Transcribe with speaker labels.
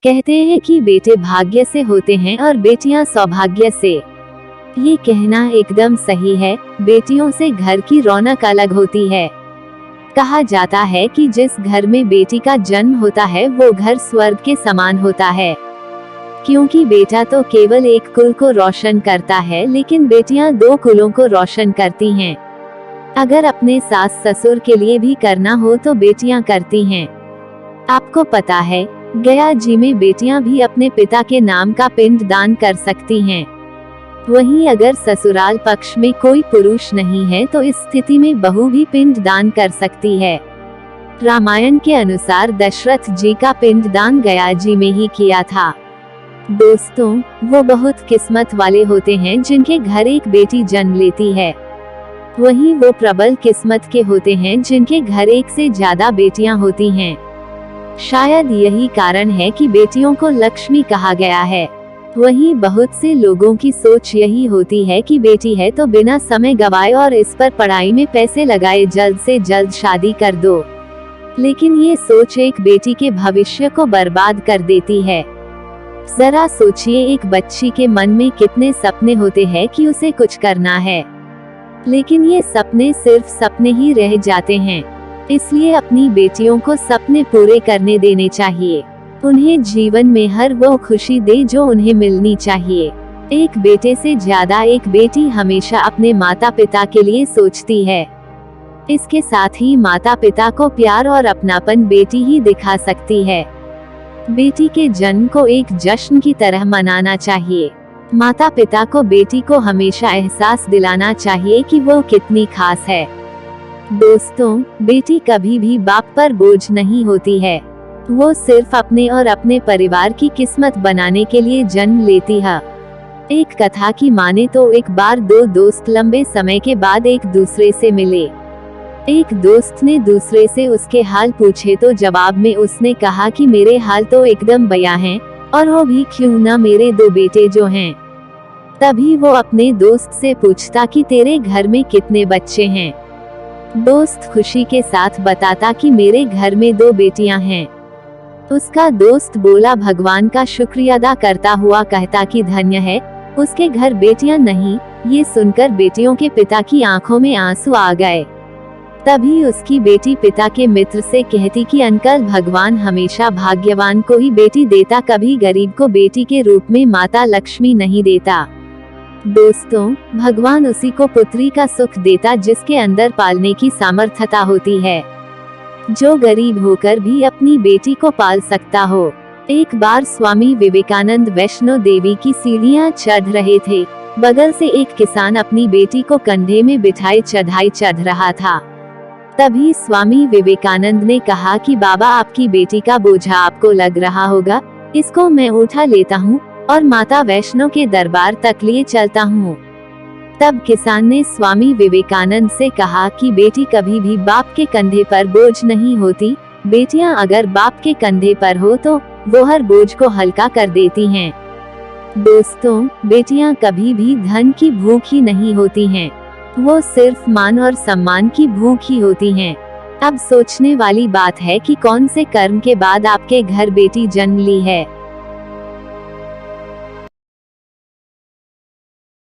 Speaker 1: कहते हैं कि बेटे भाग्य से होते हैं और बेटियां सौभाग्य से। ये कहना एकदम सही है। बेटियों से घर की रौनक अलग होती है। कहा जाता है कि जिस घर में बेटी का जन्म होता है वो घर स्वर्ग के समान होता है, क्योंकि बेटा तो केवल एक कुल को रोशन करता है, लेकिन बेटियां 2 कुलों को रोशन करती हैं। अगर अपने सास ससुर के लिए भी करना हो तो बेटियां करती हैं। आपको पता है, गया जी में बेटियां भी अपने पिता के नाम का पिंड दान कर सकती हैं। वहीं अगर ससुराल पक्ष में कोई पुरुष नहीं है तो इस स्थिति में बहू भी पिंड दान कर सकती है। रामायण के अनुसार दशरथ जी का पिंड दान गया जी में ही किया था। दोस्तों, वो बहुत किस्मत वाले होते हैं जिनके घर एक बेटी जन्म लेती है। वहीं वो प्रबल किस्मत के होते हैं जिनके घर एक से ज्यादा बेटियां होती हैं। शायद यही कारण है कि बेटियों को लक्ष्मी कहा गया है। वहीं बहुत से लोगों की सोच यही होती है कि बेटी है तो बिना समय गवाए और इस पर पढ़ाई में पैसे लगाए जल्द से जल्द शादी कर दो। लेकिन ये सोच एक बेटी के भविष्य को बर्बाद कर देती है। जरा सोचिए, एक बच्ची के मन में कितने सपने होते हैं कि उसे कुछ करना है, लेकिन ये सपने सिर्फ सपने ही रह जाते हैं। इसलिए अपनी बेटियों को सपने पूरे करने देने चाहिए। उन्हें जीवन में हर वो खुशी दे जो उन्हें मिलनी चाहिए। एक बेटे से ज्यादा एक बेटी हमेशा अपने माता पिता के लिए सोचती है। इसके साथ ही माता पिता को प्यार और अपनापन बेटी ही दिखा सकती है। बेटी के जन्म को एक जश्न की तरह मनाना चाहिए। माता पिता को बेटी को हमेशा एहसास दिलाना चाहिए कि वो कितनी खास है। दोस्तों, बेटी कभी भी बाप पर बोझ नहीं होती है। वो सिर्फ अपने और अपने परिवार की किस्मत बनाने के लिए जन्म लेती है। एक कथा की माने तो एक बार 2 दोस्त लंबे समय के बाद एक दूसरे से मिले। एक दोस्त ने दूसरे से उसके हाल पूछे तो जवाब में उसने कहा कि मेरे हाल तो एकदम बढ़िया हैं, और वो भी क्यों ना, मेरे 2 बेटे जो हैं। तभी वो अपने दोस्त से पूछता कि तेरे घर में कितने बच्चे हैं। दोस्त खुशी के साथ बताता कि मेरे घर में 2 बेटियां हैं। उसका दोस्त बोला, भगवान का शुक्रिया अदा करता हुआ कहता कि धन्य है, उसके घर बेटियां नहीं। ये सुनकर बेटियों के पिता की आंखों में आंसू आ गए। तभी उसकी बेटी पिता के मित्र से कहती कि अंकल, भगवान हमेशा भाग्यवान को ही बेटी देता, कभी गरीब को बेटी के रूप में माता लक्ष्मी नहीं देता। दोस्तों, भगवान उसी को पुत्री का सुख देता जिसके अंदर पालने की सामर्थ्यता होती है, जो गरीब होकर भी अपनी बेटी को पाल सकता हो। एक बार स्वामी विवेकानंद वैष्णो देवी की सीढ़ियां चढ़ रहे थे। बगल से एक किसान अपनी बेटी को कंधे में बिठाए चढ़ाई चढ़ रहा था। तभी स्वामी विवेकानंद ने कहा कि बाबा, आपकी बेटी का बोझा आपको लग रहा होगा, इसको मैं उठा लेता हूँ और माता वैष्णो के दरबार तक लिए चलता हूँ। तब किसान ने स्वामी विवेकानंद से कहा कि बेटी कभी भी बाप के कंधे पर बोझ नहीं होती। बेटियां अगर बाप के कंधे पर हो तो वो हर बोझ को हल्का कर देती हैं। दोस्तों, बेटियां कभी भी धन की भूख ही नहीं होती हैं, वो सिर्फ मान और सम्मान की भूख ही होती हैं। अब सोचने वाली बात है कि कौन से कर्म के बाद आपके घर बेटी जन्म ली है।